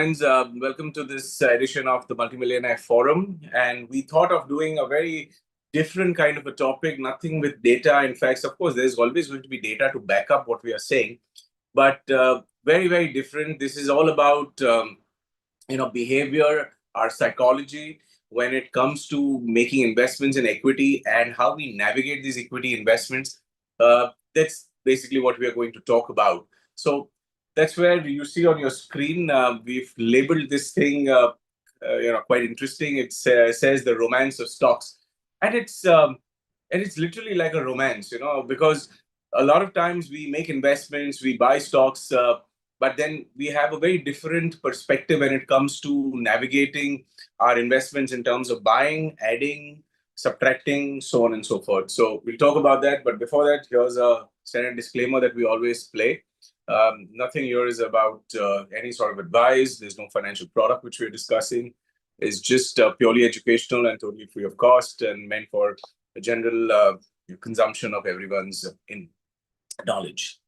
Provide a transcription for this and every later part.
Friends, welcome to this edition of the Multimillionaire Forum. And we thought of doing a very different kind of a topic, nothing with data. In fact, of course, there's always going to be data to back up what we are saying, but very, very different. This is all about behavior, our psychology when it comes to making investments in equity and how we navigate these equity investments. That's basically what we are going to talk about. So that's where you see on your screen, we've labeled this thing, quite interesting. It says the romance of stocks, and it's literally like a romance, because a lot of times we make investments, we buy stocks. But then we have a very different perspective when it comes to navigating our investments in terms of buying, adding, subtracting, so on and so forth. So we'll talk about that. But before that, here's a standard disclaimer that we always play. Nothing here is about any sort of advice. There's no financial product which we're discussing. It's just purely educational and totally free of cost and meant for a general consumption of everyone's knowledge.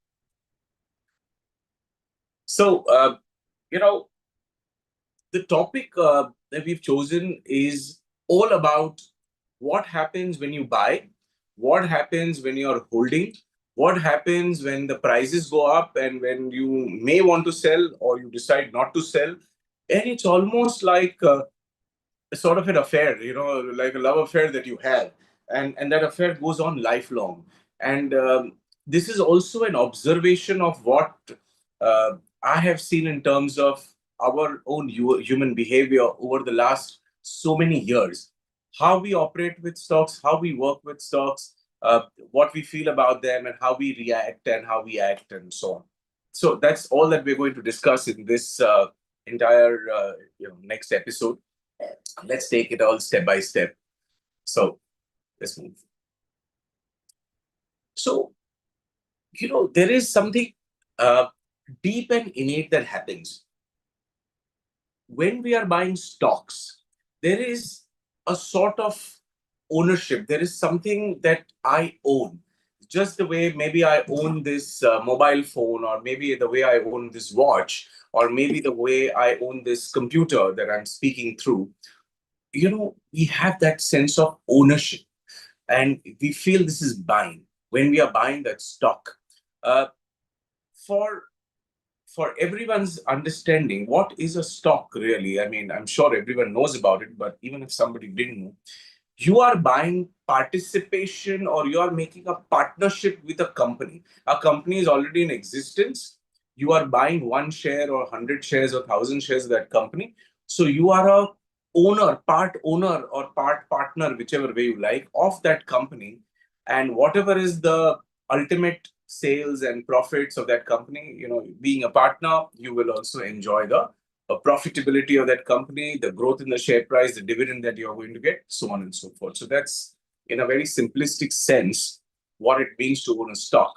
So, the topic that we've chosen is all about what happens when you buy, what happens when you're holding, what happens when the prices go up and when you may want to sell or you decide not to sell. And it's almost like sort of an affair, like a love affair that you have. And that affair goes on lifelong. And this is also an observation of what I have seen in terms of our own human behavior over the last so many years. How we operate with stocks, how we work with stocks, what we feel about them, and how we react and how we act, and so on. So that's all that we're going to discuss in this entire next episode. Let's take it all step by step. So let's move. So, there is something deep and innate that happens. When we are buying stocks, there is a sort of ownership. There is something that I own. Just the way maybe I own this mobile phone, or maybe the way I own this watch, or maybe the way I own this computer that I'm speaking through. We have that sense of ownership, and we feel this is buying when we are buying that stock. Uh, for for everyone's understanding, what is a stock really? I mean, I'm sure everyone knows about it, but even if somebody didn't know, you are buying participation or you are making a partnership with a company. A company is already in existence. You are buying one share or 100 shares or 1,000 shares of that company. So you are a part owner or part partner, whichever way you like, of that company. And whatever is the ultimate sales and profits of that company, being a partner, you will also enjoy the profitability of that company, the growth in the share price, the dividend that you're going to get, so on and so forth. So that's, in a very simplistic sense, what it means to own a stock.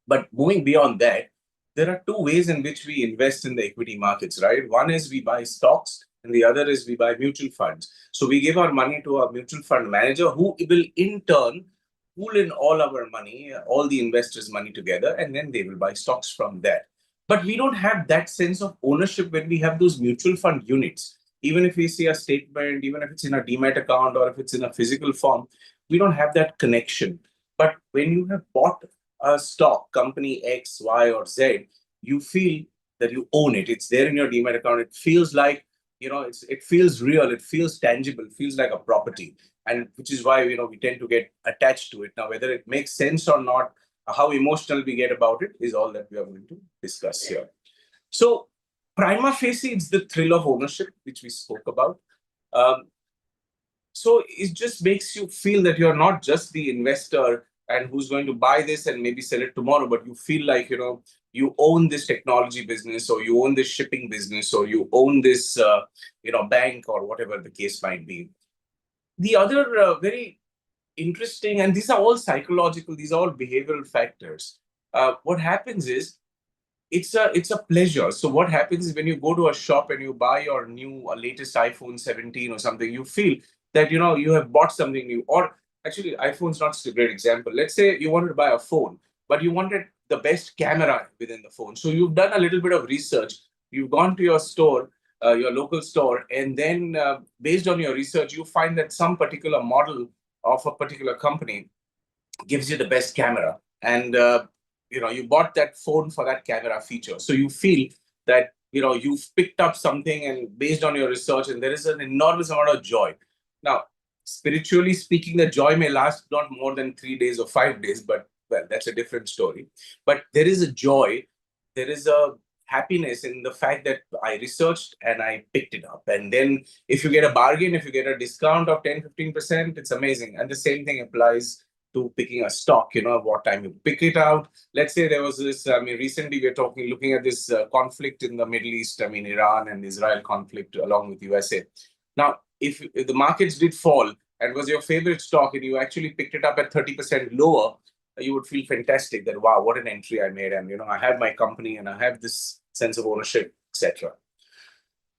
But moving beyond that, there are two ways in which we invest in the equity markets, right? One is we buy stocks, and the other is we buy mutual funds. So we give our money to a mutual fund manager who will in turn pool in all our money, all the investors' money together, and then they will buy stocks from that. But we don't have that sense of ownership when we have those mutual fund units. Even if we see a statement, even if it's in a demat account or if it's in a physical form, we don't have that connection. But when you have bought a stock, company X, Y, or Z, you feel that you own it. It's there in your demat account. It feels like, it feels real. It feels tangible. It feels like a property. And which is why, we tend to get attached to it. Now, whether it makes sense or not, how emotional we get about it is all that we are going to discuss here. So, prima facie, it's the thrill of ownership, which we spoke about. So it just makes you feel that you're not just the investor and who's going to buy this and maybe sell it tomorrow, but you feel like, you own this technology business, or you own this shipping business, or you own this, bank, or whatever the case might be. The other very interesting, and these are all psychological, these are all behavioral factors. What happens is, it's a pleasure. So what happens is when you go to a shop and you buy your new latest iPhone 17 or something, you feel that you have bought something new. Or actually, iPhone's not such a great example. Let's say you wanted to buy a phone, but you wanted the best camera within the phone. So you've done a little bit of research. You've gone to your store, your local store, and then based on your research, you find that some particular model of a particular company gives you the best camera, and you bought that phone for that camera feature. So you feel that you've picked up something, and based on your research, and there is an enormous amount of joy. Now, spiritually speaking, the joy may last not more than 3 days or 5 days, but well, that's a different story. But there is a joy, there is a happiness in the fact that I researched and I picked it up. And then if you get a bargain, if you get a discount of 10-15%, it's amazing. And the same thing applies to picking a stock, what time you pick it out. Let's say there was this, recently we're looking at this conflict in the Middle East, Iran and Israel conflict along with USA. Now, if the markets did fall and was your favorite stock and you actually picked it up at 30% lower, you would feel fantastic that, wow, what an entry I made. And, I have my company and I have this sense of ownership, etc.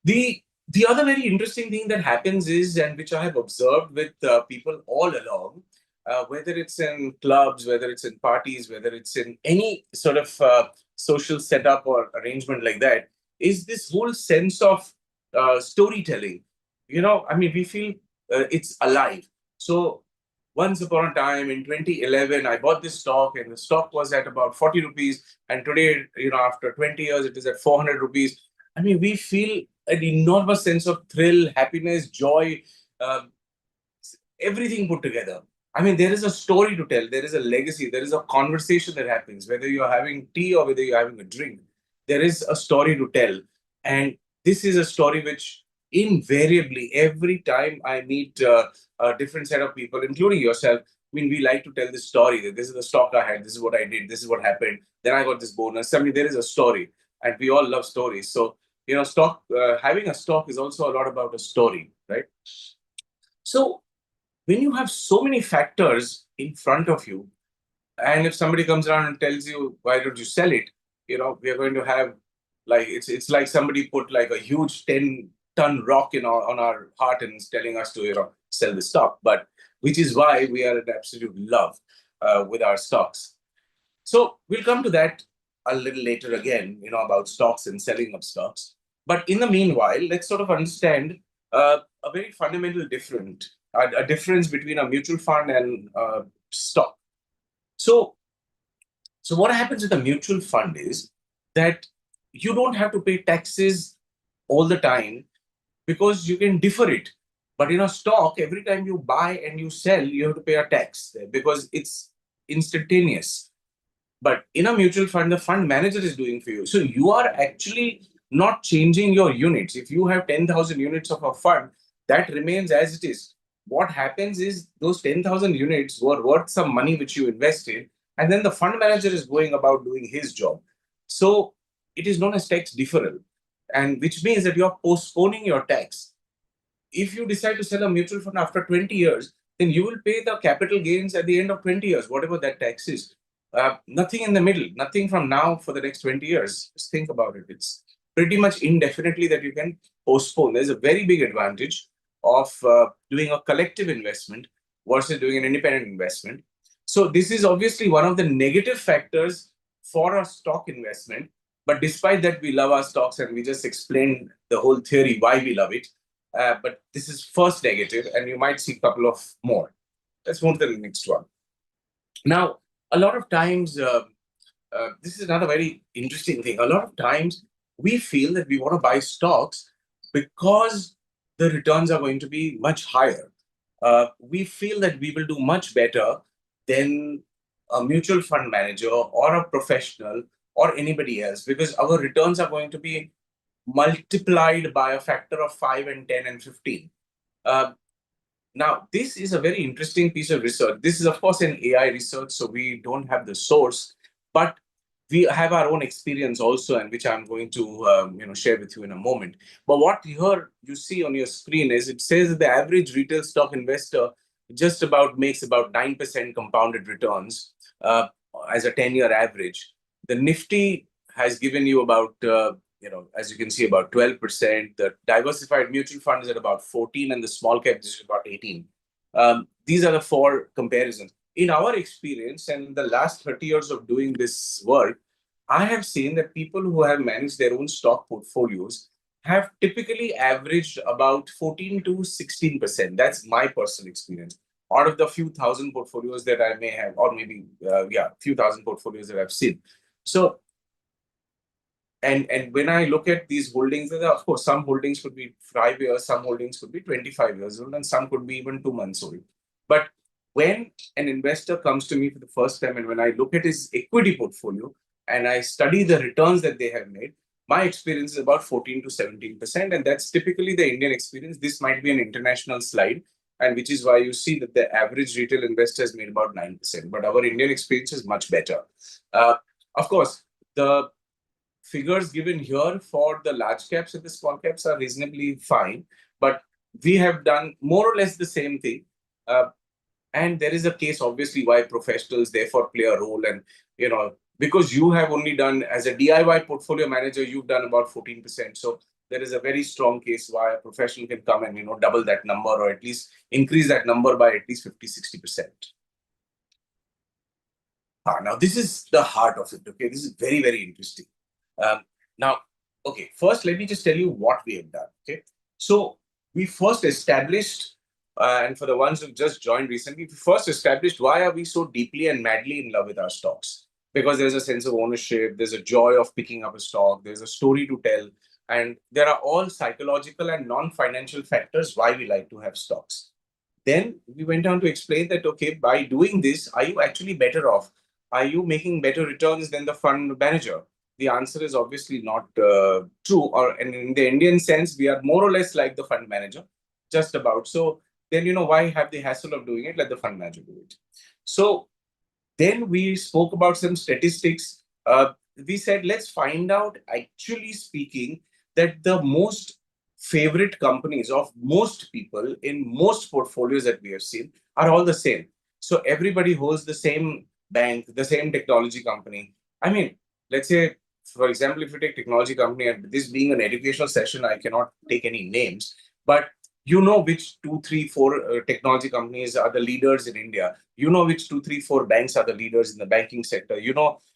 The other very interesting thing that happens is, and which I have observed with people all along, whether it's in clubs, whether it's in parties, whether it's in any sort of social setup or arrangement like that, is this whole sense of storytelling. We feel it's alive. So once upon a time in 2011, I bought this stock and the stock was at about 40 rupees. And today, after 20 years, it is at 400 rupees. We feel an enormous sense of thrill, happiness, joy, uh, everything put together. There is a story to tell. There is a legacy. There is a conversation that happens, whether you're having tea or whether you're having a drink. There is a story to tell. And this is a story which invariably, every time I meet a different set of people, including yourself, we like to tell this story that this is the stock I had, this is what I did, this is what happened, then I got this bonus. There is a story, and we all love stories. So, having a stock is also a lot about a story, right? So, when you have so many factors in front of you, and if somebody comes around and tells you, why don't you sell it? We are going to have, like, it's like somebody put like a huge 10-ton rock on our heart and is telling us to, sell the stock. But which is why we are in absolute love with our stocks. So we'll come to that a little later again, about stocks and selling of stocks. But in the meanwhile, let's sort of understand a very fundamental a difference between a mutual fund and stock. So what happens with a mutual fund is that you don't have to pay taxes all the time because you can defer it. But in a stock, every time you buy and you sell, you have to pay a tax because it's instantaneous. But in a mutual fund, the fund manager is doing for you. So you are actually not changing your units. If you have 10,000 units of a fund, that remains as it is. What happens is those 10,000 units were worth some money which you invested, and then the fund manager is going about doing his job. So it is known as tax deferral, and which means that you are postponing your tax. If you decide to sell a mutual fund after 20 years, then you will pay the capital gains at the end of 20 years, whatever that tax is. Nothing in the middle, nothing from now for the next 20 years. Just think about it. It's pretty much indefinitely that you can postpone. There's a very big advantage of doing a collective investment versus doing an independent investment. So this is obviously one of the negative factors for a stock investment. But despite that, we love our stocks, and we just explained the whole theory why we love it. But this is first negative, and you might see a couple of more. Let's move to the next one. Now, a lot of times, this is another very interesting thing. A lot of times, we feel that we want to buy stocks because the returns are going to be much higher. We feel that we will do much better than a mutual fund manager or a professional or anybody else because our returns are going to be multiplied by a factor of 5 and 10 and 15. Now, this is a very interesting piece of research. This is, of course, an AI research, so we don't have the source, but we have our own experience also, and which I'm going to share with you in a moment. But what here you see on your screen is it says that the average retail stock investor just about makes about 9% compounded returns as a 10-year average. The Nifty has given you about as you can see, about 12%. The diversified mutual fund is at about 14%, and the small cap is about 18%. These are the four comparisons. In our experience, and the last 30 years of doing this work, I have seen that people who have managed their own stock portfolios have typically averaged about 14 to 16%. That's my personal experience. Out of the few thousand portfolios that I may have, or maybe, few thousand portfolios that I've seen. So, and when I look at these holdings, of course, some holdings could be 5 years, some holdings could be 25 years old, and some could be even 2 months old. But when an investor comes to me for the first time, and when I look at his equity portfolio and I study the returns that they have made, my experience is about 14 to 17%. And that's typically the Indian experience. This might be an international slide, and which is why you see that the average retail investor has made about 9%. But our Indian experience is much better. Uh, of course, the figures given here for the large caps and the small caps are reasonably fine, but we have done more or less the same thing. Uh, and there is a case, obviously, why professionals therefore play a role. And, because you have only done, as a DIY portfolio manager, you've done about 14%. So there is a very strong case why a professional can come and, double that number, or at least increase that number by at least 50, 60%. Now, this is the heart of it. Okay, this is very, very interesting. Now, okay, first, let me just tell you what we have done. Okay, so we first established, and for the ones who just joined recently, we first established why are we so deeply and madly in love with our stocks? Because there's a sense of ownership, there's a joy of picking up a stock, there's a story to tell, and there are all psychological and non-financial factors why we like to have stocks. Then we went on to explain that, okay, by doing this, are you actually better off? Are you making better returns than the fund manager? The answer is obviously not true. Or and in the Indian sense, we are more or less like the fund manager, just about. So then, why have the hassle of doing it? Let the fund manager do it. So then we spoke about some statistics. We said, let's find out, actually speaking, that the most favorite companies of most people in most portfolios that we have seen are all the same. So everybody holds the same bank, the same technology company. I mean, let's say, for example, if you take technology company, and this being an educational session, I cannot take any names, but you know which two, three, four technology companies are the leaders in India. You know which two, three, four banks are the leaders in the banking sector.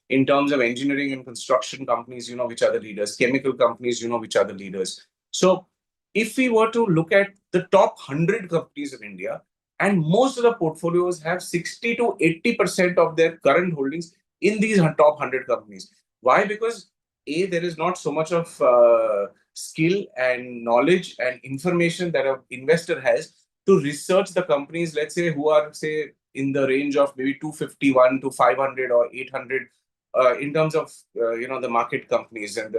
In terms of engineering and construction companies, which are the leaders. Chemical companies, which are the leaders. So if we were to look at the top 100 companies of India, and most of the portfolios have 60 to 80% of their current holdings in these top 100 companies. Why? Because A, there is not so much of skill and knowledge and information that an investor has to research the companies, let's say, who are, say, in the range of maybe 251 to 500 or 800 in terms of, the market companies. And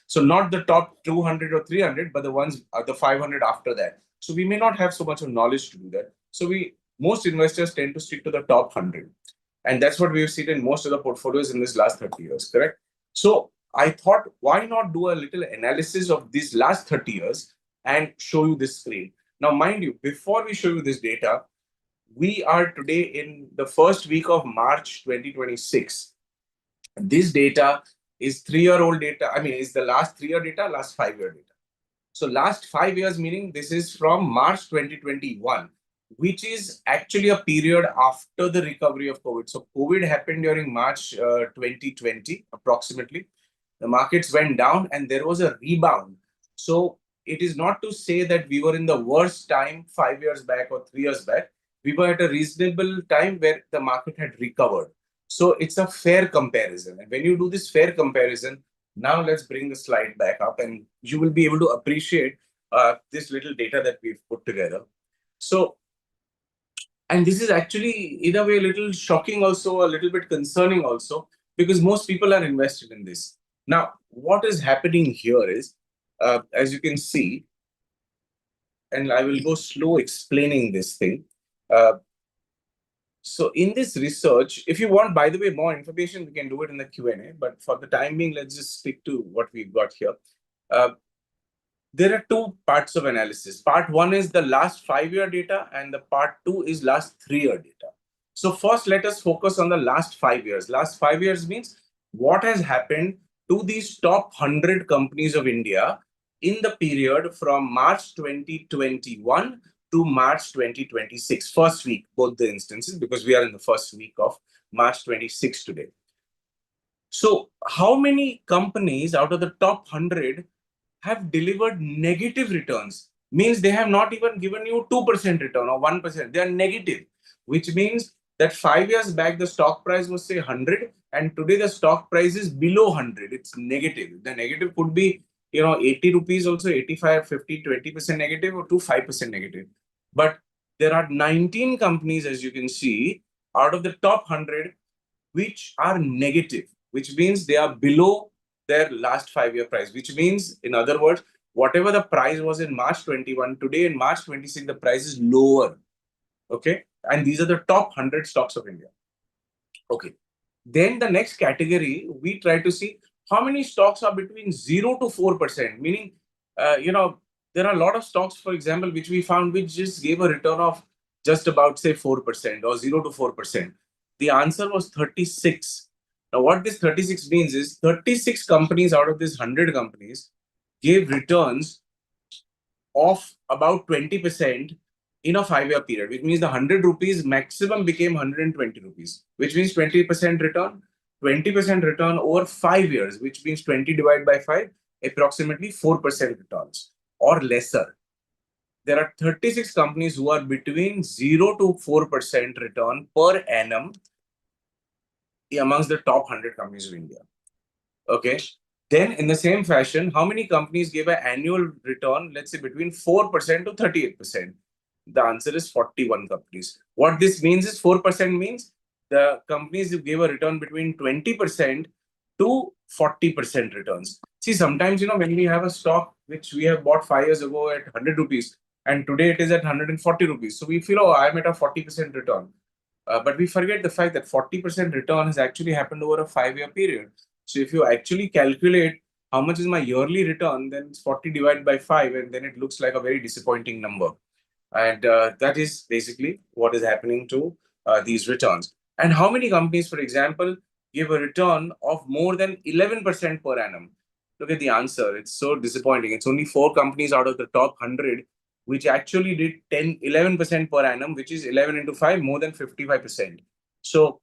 so not the top 200 or 300, but the ones, the 500 after that. So we may not have so much of knowledge to do that. So most investors tend to stick to the top 100. And that's what we've seen in most of the portfolios in this last 30 years, correct? So I thought, why not do a little analysis of these last 30 years and show you this screen? Now, mind you, before we show you this data, we are today in the first week of March 2026. This data is 3-year-old data. I mean, is the last 3-year data, last 5-year data. So last 5 years, meaning this is from March 2021, which is actually a period after the recovery of COVID. So COVID happened during March 2020, approximately. The markets went down and there was a rebound. So it is not to say that we were in the worst time 5 years back or 3 years back. We were at a reasonable time where the market had recovered. So it's a fair comparison. And when you do this fair comparison, now let's bring the slide back up and you will be able to appreciate this little data that we've put together. So, and this is actually in a way a little shocking also, a little bit concerning also, because most people are invested in this. Now, what is happening here is, as you can see, and I will go slow explaining this thing. So in this research, if you want, by the way, more information, we can do it in the Q&A. But for the time being, let's just stick to what we've got here. There are two parts of analysis. Part one is the last 5-year data, and the part two is last 3-year data. So first, let us focus on the last 5 years. Last 5 years means what has happened to these top 100 companies of India in the period from March 2021 to March 2026. First week, both the instances, because we are in the first week of March 26 today. So how many companies out of the top 100 have delivered negative returns? Means they have not even given you 2% return or 1%. They are negative, which means that 5 years back, the stock price was say 100 and today the stock price is below 100. It's negative. The negative could be, 80 rupees also, 85, 50, 20% negative or to 5% negative. But there are 19 companies, as you can see, out of the top 100, which are negative, which means they are below their last 5-year price, which means, in other words, whatever the price was in March 21, today in March 26, the price is lower. Okay. And these are the top 100 stocks of India. Okay. Then the next category, we try to see how many stocks are between 0 to 4%, meaning, there are a lot of stocks, for example, which we found which just gave a return of just about, say, 4% or 0 to 4%. The answer was 36. Now, what this 36 means is 36 companies out of these 100 companies gave returns of about 20% in a 5-year period, which means the 100 rupees maximum became 120 rupees, which means 20% return, 20% return over 5 years, which means 20 divided by 5, approximately 4% returns or lesser. There are 36 companies who are between 0 to 4% return per annum amongst the top 100 companies of India. Okay. Then in the same fashion, how many companies gave an annual return, let's say between 4% to 38%? The answer is 41 companies. What this means is 4% means the companies who gave a return between 20% to 40% returns. See, sometimes, when we have a stock which we have bought 5 years ago at 100 rupees and today it is at 140 rupees. So we feel, oh, I'm at a 40% return. But we forget the fact that 40% return has actually happened over a 5-year period. So if you actually calculate how much is my yearly return, then it's 40 divided by 5, and then it looks like a very disappointing number. And that is basically what is happening to these returns. And how many companies, for example, give a return of more than 11% per annum? Look at the answer. It's so disappointing. It's only 4 companies out of the top 100 which actually did 11% per annum, which is 11 into 5, more than 55%. So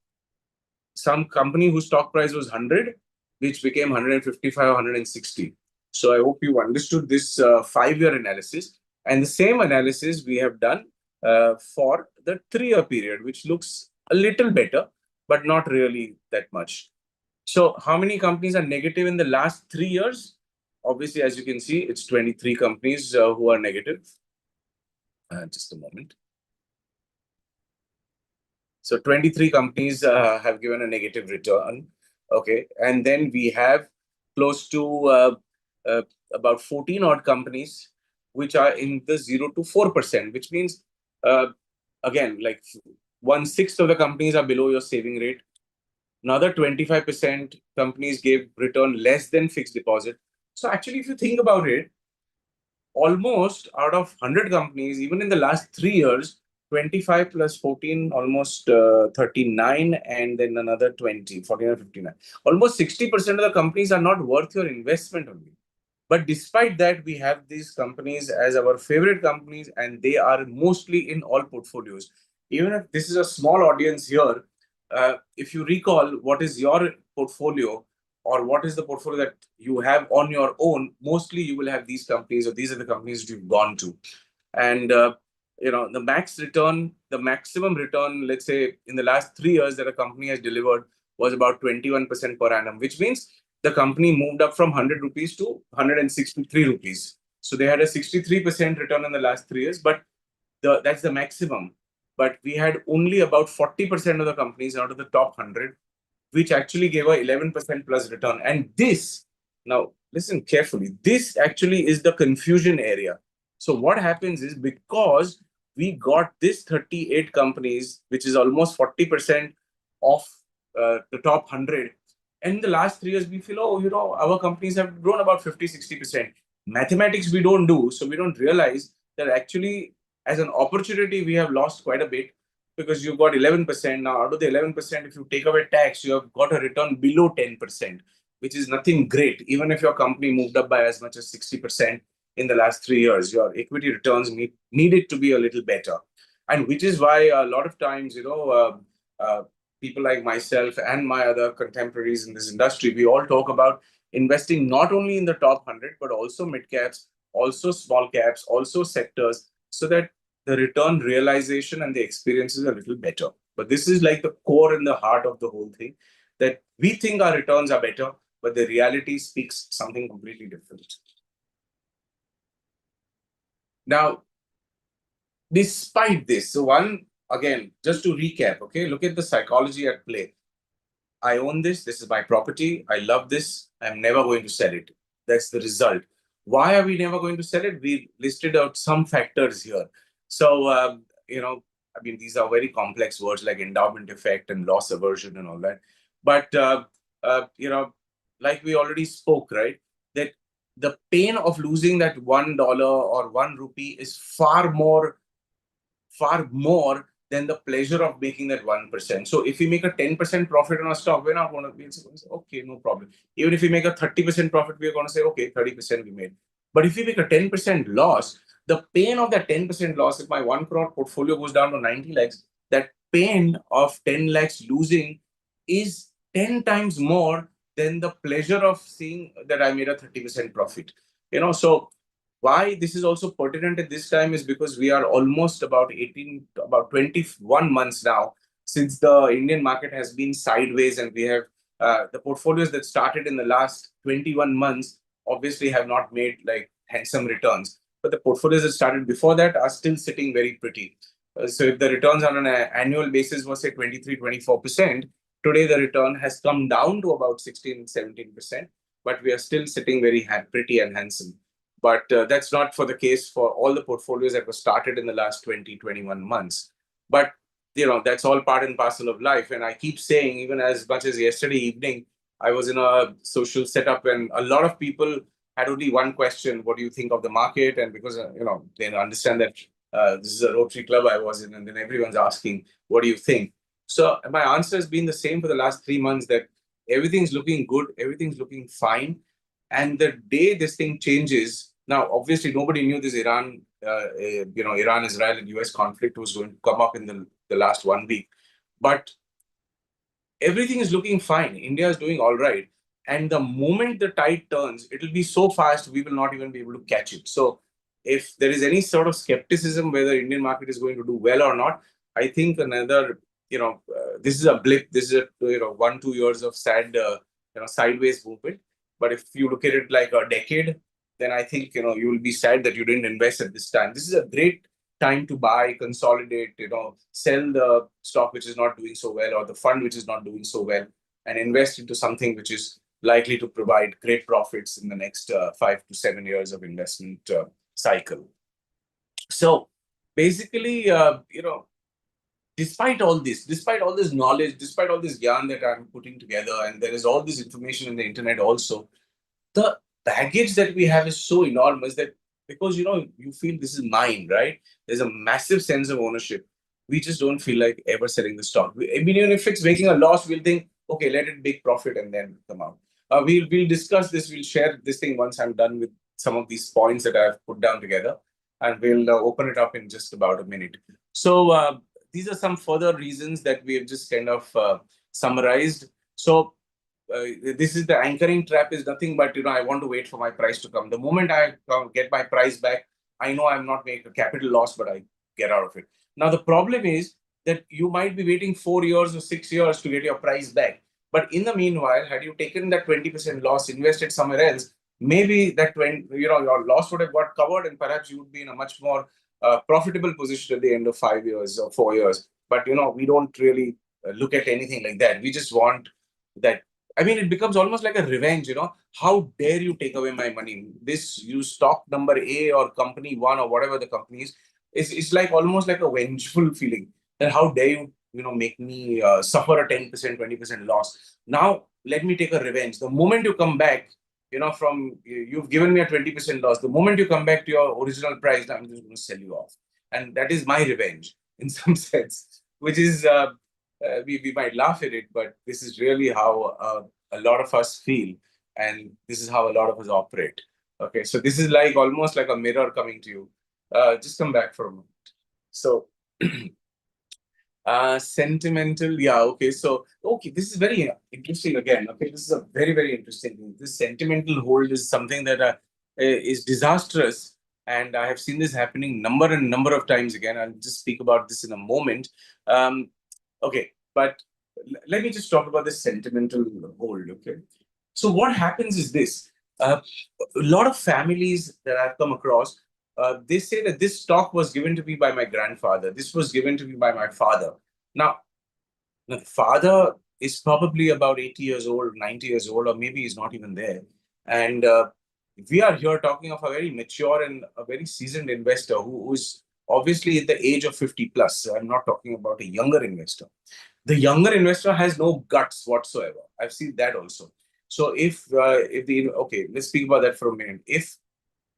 some company whose stock price was 100, which became 155 or 160. So I hope you understood this 5-year analysis. And the same analysis we have done for the 3-year period, which looks a little better, but not really that much. So how many companies are negative in the last 3 years? Obviously, as you can see, it's 23 companies who are negative. Just a moment. So 23 companies have given a negative return. Okay. And then we have close to about 14 odd companies which are in the 0 to 4%, which means, again, like 1/6 of the companies are below your saving rate. Another 25% companies gave return less than fixed deposit. So actually, if you think about it, almost out of 100 companies, even in the last 3 years, 25 plus 14, almost 39, and then another 20, 14 or 59. Almost 60% of the companies are not worth your investment only. But despite that, we have these companies as our favorite companies, and they are mostly in all portfolios. Even if this is a small audience here, if you recall what is your portfolio or what is the portfolio that you have on your own, mostly you will have these companies, or these are the companies you've gone to. And the max return, the maximum return, let's say in the last 3 years that a company has delivered was about 21% per annum, which means the company moved up from 100 rupees to 163 rupees. So they had a 63% return in the last 3 years, but that's the maximum. But we had only about 40% of the companies out of the top 100 which actually gave a 11% plus return. And this, now listen carefully, this actually is the confusion area. So what happens is, because we got this 38 companies, which is almost 40% of the top 100, and in the last 3 years, we feel, oh, our companies have grown about 50, 60%. Mathematics we don't do, so we don't realize that actually, as an opportunity, we have lost quite a bit, because you've got 11%. Now, out of the 11%, if you take away tax, you have got a return below 10%, which is nothing great. Even if your company moved up by as much as 60% in the last 3 years, your equity returns needed to be a little better. And which is why a lot of times, people like myself and my other contemporaries in this industry, we all talk about investing not only in the top 100, but also mid caps, also small caps, also sectors, so that the return realization and the experience is a little better. But this is like the core and the heart of the whole thing, that we think our returns are better, but the reality speaks something completely different. Now, despite this, so one, again, just to recap, okay, look at the psychology at play. I own this. This is my property. I love this. I'm never going to sell it. That's the result. Why are we never going to sell it? We listed out some factors here. So, I mean, these are very complex words like endowment effect and loss aversion and all that. But, like we already spoke, right? That the pain of losing that $1 or 1 rupee is far more than the pleasure of making that 1%. So if we make a 10% profit on a stock, we're not going to be say, okay, no problem. Even if we make a 30% profit, we're going to say, okay, 30% we made. But if we make a 10% loss, the pain of that 10% loss, if my 1 crore portfolio goes down to 90 lakhs, that pain of 10 lakhs losing is 10 times more than the pleasure of seeing that I made a 30% profit. So why this is also pertinent at this time is because we are almost about 21 months now since the Indian market has been sideways, and we have the portfolios that started in the last 21 months obviously have not made like handsome returns. But the portfolios that started before that are still sitting very pretty. So if the returns on an annual basis was say 23-24%, today the return has come down to about 16-17%, but we are still sitting very pretty and handsome. But that's not for the case for all the portfolios that were started in the last 20-21 months. But that's all part and parcel of life. And I keep saying, even as much as yesterday evening, I was in a social setup and a lot of people had only one question: what do you think of the market? And because they understand that this is a Rotary Club I was in, and then everyone's asking, what do you think? So my answer has been the same for the last 3 months, that everything's looking good, everything's looking fine. And the day this thing changes, now obviously nobody knew this Iran, Israel, and US conflict was going to come up in the last 1 week. But everything is looking fine. India is doing all right. And the moment the tide turns, it will be so fast, we will not even be able to catch it. So if there is any sort of skepticism whether Indian market is going to do well or not, I think another, this is a blip. This is a, 1-2 years of sad, sideways movement. But if you look at it like a decade, then I think, you will be sad that you didn't invest at this time. This is a great time to buy, consolidate, sell the stock which is not doing so well, or the fund which is not doing so well, and invest into something which is likely to provide great profits in the next 5 to 7 years of investment cycle. So basically, despite all this knowledge, despite all this yarn that I'm putting together, and there is all this information in the internet also, the baggage that we have is so enormous that, because you feel this is mine, right? There's a massive sense of ownership. We just don't feel like ever selling the stock. I mean, even if it's making a loss, we'll think, okay, let it make profit and then come out. We'll discuss this. We'll share this thing once I'm done with some of these points that I've put down together, and we'll open it up in just about a minute. So these are some further reasons that we have just kind of summarized. So this is the anchoring trap is nothing but, I want to wait for my price to come. The moment I get my price back, I know I'm not making a capital loss, but I get out of it. Now, the problem is that you might be waiting 4 years or 6 years to get your price back. But in the meanwhile, had you taken that 20% loss, invested somewhere else, maybe that your loss would have got covered, and perhaps you would be in a much more profitable position at the end of 5 years or 4 years. But we don't really look at anything like that. We just want that. I mean, it becomes almost like a revenge, How dare you take away my money? This, you stock number A or company one or whatever the company is, it's like almost like a vengeful feeling. That how dare you, make me suffer a 10%, 20% loss. Now, let me take a revenge. The moment you come back, you've given me a 20% loss. The moment you come back to your original price, I'm just going to sell you off. And that is my revenge in some sense, which is, we might laugh at it, but this is really how a lot of us feel, and this is how a lot of us operate. Okay, so this is like almost like a mirror coming to you. Just come back for a moment. So Sentimental, yeah, okay. So, okay, this is very interesting again. Okay, this is a very, very interesting thing. This sentimental hold is something that is disastrous, and I have seen this happening number and number of times again. I'll just speak about this in a moment. Um, okay, but let me just talk about this sentimental hold. Okay, so what happens is this: a lot of families that I've come across, they say that this stock was given to me by my grandfather. This was given to me by my father. Now, the father is probably about 80 years old, 90 years old, or maybe he's not even there. And we are here talking of a very mature and a very seasoned investor who's obviously at the age of 50 plus. So I'm not talking about a younger investor. The younger investor has no guts whatsoever. I've seen that also. So if the okay, let's speak about that for a minute.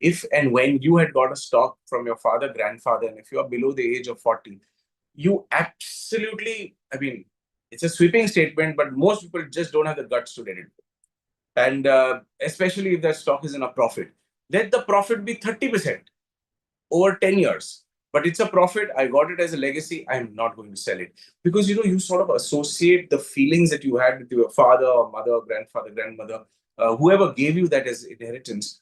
If and when you had got a stock from your father, grandfather, and if you are below the age of 40, you absolutely, I mean, it's a sweeping statement, but most people just don't have the guts to let it go. And especially if that stock is in a profit, let the profit be 30% over 10 years. But it's a profit. I got it as a legacy. I'm not going to sell it. Because, you sort of associate the feelings that you had with your father or mother, grandfather, grandmother, whoever gave you that as inheritance.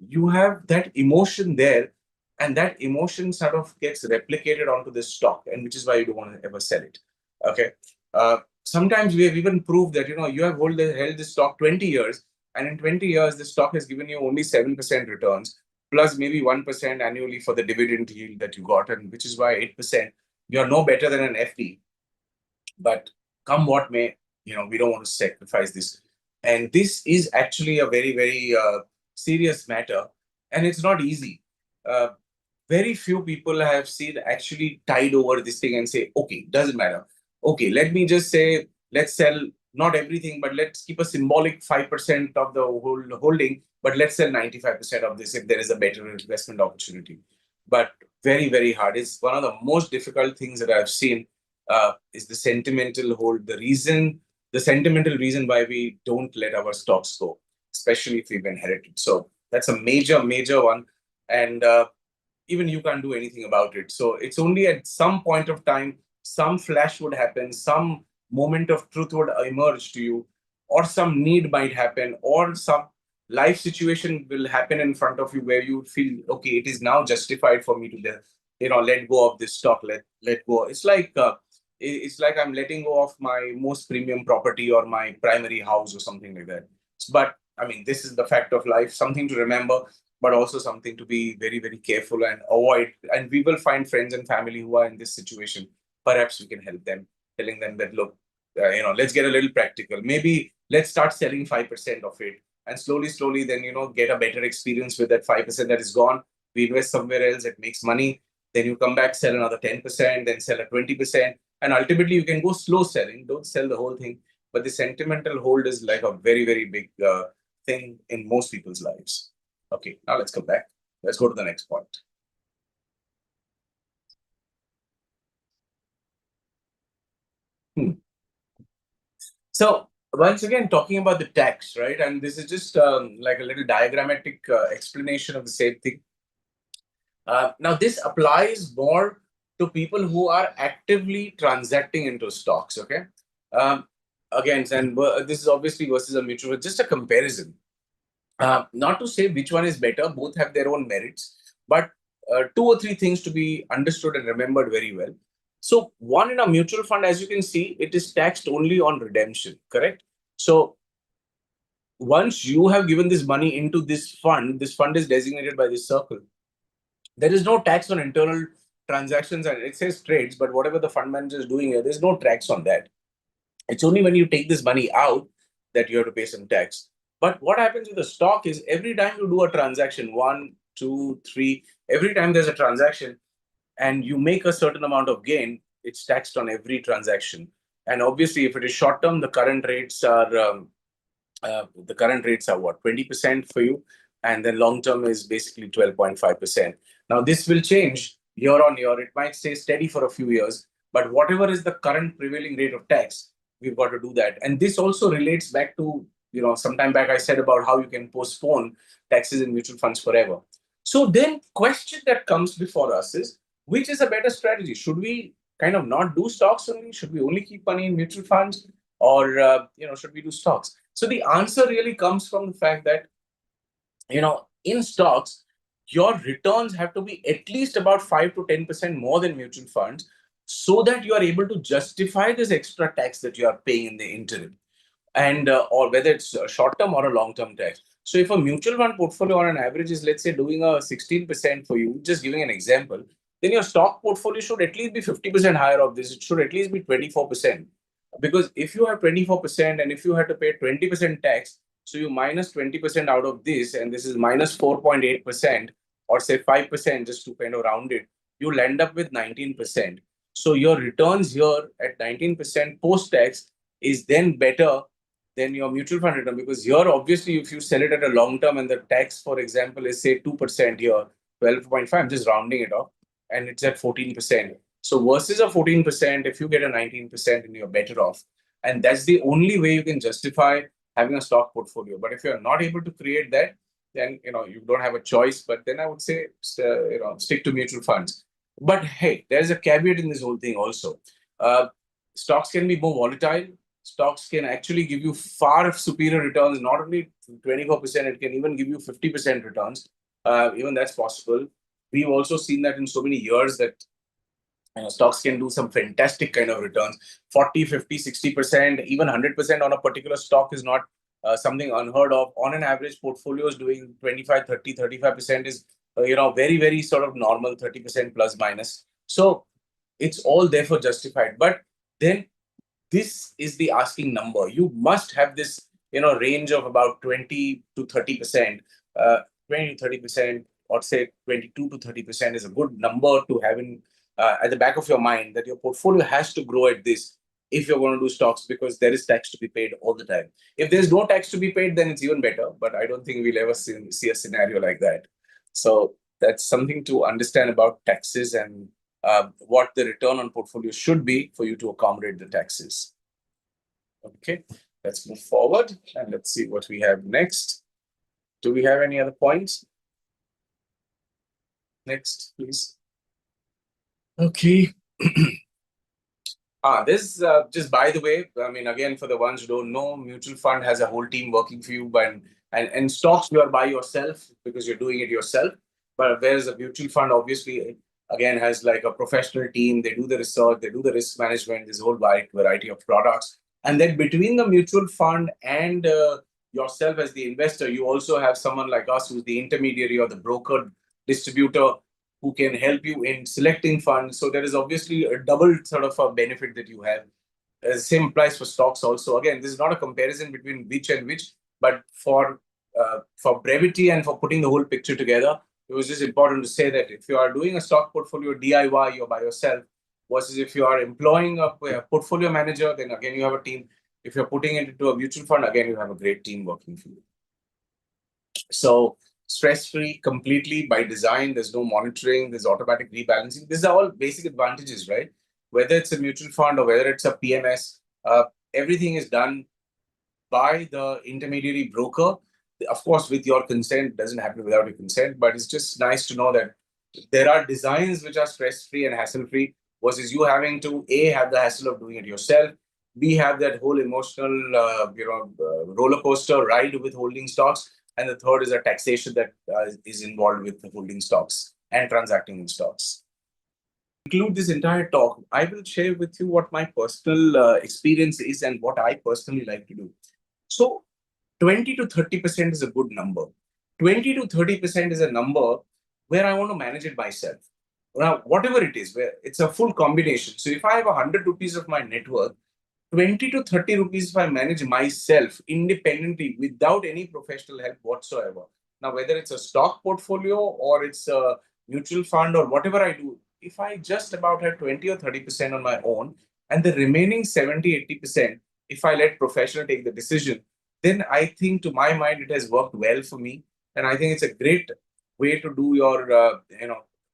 You have that emotion there, and that emotion sort of gets replicated onto this stock, and which is why you don't want to ever sell it. Okay. Sometimes we have even proved that, you have held this stock 20 years, and in 20 years, the stock has given you only 7% returns plus maybe 1% annually for the dividend yield that you got, and which is why 8%, you're no better than an FD. But come what may, we don't want to sacrifice this. And this is actually a very, very serious matter, and it's not easy. Uh, Very few people I have seen actually tide over this thing and say, okay, doesn't matter. Okay, let me just say, let's sell not everything, but let's keep a symbolic 5% of the whole holding, but let's sell 95% of this if there is a better investment opportunity. But very, very hard. It's one of the most difficult things that I've seen is the sentimental hold. The sentimental reason why we don't let our stocks go, especially if we've inherited. So that's a major, major one. And even you can't do anything about it. So it's only at some point of time, some flash would happen, some moment of truth would emerge to you, or some need might happen, or some life situation will happen in front of you where you feel, okay, it is now justified for me to let go of this stock, let go. It's like I'm letting go of my most premium property or my primary house or something like that. But I mean, this is the fact of life, something to remember, but also something to be very, very careful and avoid. And we will find friends and family who are in this situation. Perhaps we can help them, telling them that, look, let's get a little practical. Maybe let's start selling 5% of it, and slowly, slowly, then, get a better experience with that 5% that is gone. We invest somewhere else that makes money. Then you come back, sell another 10%, then sell a 20%. And ultimately, you can go slow selling. Don't sell the whole thing. But the sentimental hold is like a very, very big thing in most people's lives. Okay, now let's come back. Let's go to the next point. Hmm. So once again, talking about the tax, right? And this is just like a little diagrammatic explanation of the same thing. Now, this applies more to people who are actively transacting into stocks. Okay. Um, Again, and this is obviously versus a mutual fund, just a comparison. Not to say which one is better, both have their own merits, but two or three things to be understood and remembered very well. So, one, in a mutual fund, as you can see, it is taxed only on redemption, correct? So, once you have given this money into this fund is designated by this circle. There is no tax on internal transactions, and it says trades, but whatever the fund manager is doing here, there's no tax on that. It's only when you take this money out that you have to pay some tax. But what happens with the stock is every time you do a transaction, one, two, three, every time there's a transaction and you make a certain amount of gain, it's taxed on every transaction. And obviously, if it is short term, the current rates are what, 20% for you, and then long term is basically 12.5%. Now this will change year on year. It might stay steady for a few years, but whatever is the current prevailing rate of tax, we've got to do that. And this also relates back to, some time back I said about how you can postpone taxes in mutual funds forever. So then question that comes before us is, which is a better strategy? Should we kind of not do stocks only? Should we only keep money in mutual funds, or should we do stocks? So the answer really comes from the fact that in stocks, your returns have to be at least about 5 to 10% more than mutual funds, so that you are able to justify this extra tax that you are paying in the interim, and or whether it's a short term or a long term tax. So if a mutual fund portfolio on an average is, let's say, doing a 16% for you, just giving an example, then your stock portfolio should at least be 50% higher of this. It should at least be 24%. Because if you have 24% and if you had to pay 20% tax, so you minus 20% out of this, and this is minus 4.8%, or say 5%, just to kind of round it, you'll end up with 19%. So your returns here at 19% post tax is then better than your mutual fund return, because here, obviously, if you sell it at a long term and the tax, for example, is say 2% here, 12.5, I'm just rounding it off, and it's at 14%. So versus a 14%, if you get a 19%, and you're better off. And that's the only way you can justify having a stock portfolio. But if you're not able to create that, then you don't have a choice. But then I would say stick to mutual funds. But hey, there's a caveat in this whole thing also. Stocks can be more volatile. Stocks can actually give you far superior returns, not only 24%, it can even give you 50% returns. Even that's possible. We've also seen that in so many years that stocks can do some fantastic kind of returns. 40, 50, 60%, even 100% on a particular stock is not something unheard of. On an average, portfolios doing 25, 30, 35% is very, very sort of normal, 30% plus minus. So it's all therefore justified. But then this is the asking number. You must have this range of about 20 to 30%. 20 to 30%, or say 22 to 30% is a good number to have in at the back of your mind, that your portfolio has to grow at this if you're going to do stocks, because there is tax to be paid all the time. If there's no tax to be paid, then it's even better. But I don't think we'll ever see a scenario like that. So that's something to understand about taxes, and what the return on portfolio should be for you to accommodate the taxes. Okay, let's move forward and let's see what we have next. Do we have any other points? Next, please. Okay. This just by the way, I mean, again, for the ones who don't know, mutual fund has a whole team working for you, but and stocks you are by yourself because you're doing it yourself. But whereas a mutual fund obviously again has like a professional team, they do the research, they do the risk management, this whole wide variety of products. And then between the mutual fund and yourself as the investor, you also have someone like us who's the intermediary or the broker distributor who can help you in selecting funds. So there is obviously a double sort of a benefit that you have. Same applies for stocks also. Again, this is not a comparison between which and which, but for brevity and for putting the whole picture together, it was just important to say that if you are doing a stock portfolio DIY, you're by yourself, versus if you are employing a portfolio manager, then again you have a team. If you're putting it into a mutual fund, again you have a great team working for you. So stress-free completely by design. There's no monitoring. There's automatic rebalancing. These are all basic advantages, right? Whether it's a mutual fund or whether it's a PMS, everything is done by the intermediary broker. Of course, with your consent. It doesn't happen without your consent, but it's just nice to know that there are designs which are stress-free and hassle-free, versus you having to A, have the hassle of doing it yourself, B, have that whole emotional roller coaster ride with holding stocks, and the third is a taxation that is involved with the holding stocks and transacting in stocks. To conclude this entire talk, I will share with you what my personal experience is and what I personally like to do. So 20 to 30% is a good number. 20 to 30% is a number where I want to manage it myself. Now, whatever it is, where it's a full combination. So if I have 100 rupees of my net worth, 20 to 30 rupees if I manage myself independently without any professional help whatsoever. Now, whether it's a stock portfolio or it's a mutual fund or whatever I do, if I just about have 20 or 30% on my own, and the remaining 70, 80%, if I let professional take the decision, then I think to my mind, it has worked well for me. And I think it's a great way to do your,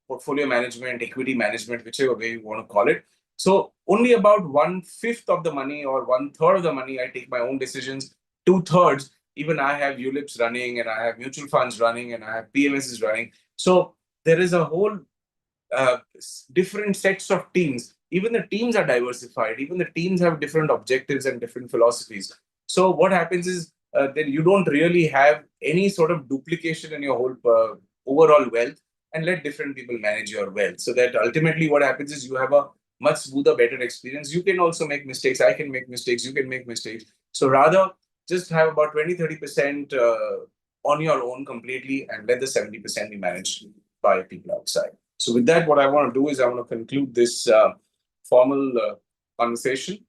portfolio management, equity management, whichever way you want to call it. So only about 1/5 of the money or 1/3 of the money, I take my own decisions. 2/3, even I have ULIPs running and I have mutual funds running and I have PMSs running. So there is a whole different sets of teams even the teams are diversified, even the teams have different objectives and different philosophies. So what happens is then you don't really have any sort of duplication in your whole overall wealth, and let different people manage your wealth. So that ultimately what happens is you have a much smoother, better experience. You can also make mistakes. I can make mistakes. You can make mistakes. So rather, just have about 20-30% on your own completely, and let the 70% be managed by people outside. So with that, what I want to do is I want to conclude this formal conversation.